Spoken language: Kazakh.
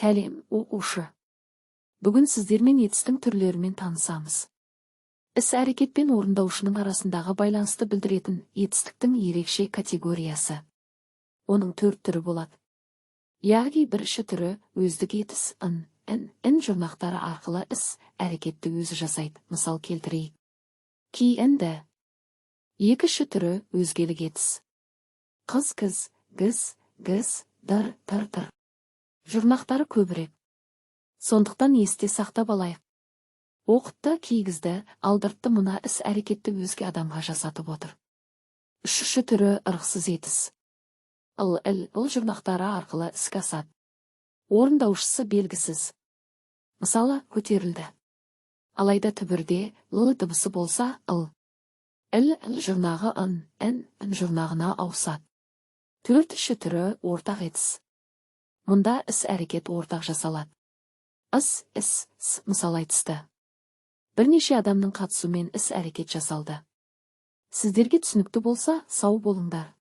Сәлем, оқушы. Бүгін сіздермен етістің түрлерімен танысамыз. Іс-әрекет пен орындаушының арасындағы байланысты білдіретін етістіктің ерекше категориясы. Оның 4 түрі болады. Яғни бірінші түрі өздік етіс, ін жұрнақтары арқылы іс-әрекетті өзі жасайды. Мысал келтірейік. Ки-інді. Екінші түрі өзгелік етіс. Қыз-кіз, гіз, дар. Жұрнақтары көбірек. Сондықтан есте сақтап алайық. Оқытты, кигізді, алдыртты мұна іс-әрекетті өзге адамға жасатып отыр. Үшінші түрі ырықсыз етіс. Бұл жұрнақтары арқылы іске асады. Орындаушысы белгісіз. Мысалы, көтерілді. Алайда түбірде дыбысы болса, жұрнағы ін жұрнағына ауысады. Төртінші түрі ортақ етіс. Мұнда іс-әрекет ортақ жасалады. Мысал айтысты. Бірнеше адамның қатысуымен іс-әрекет жасалды. Сіздерге түсінікті болса, сау болыңдар.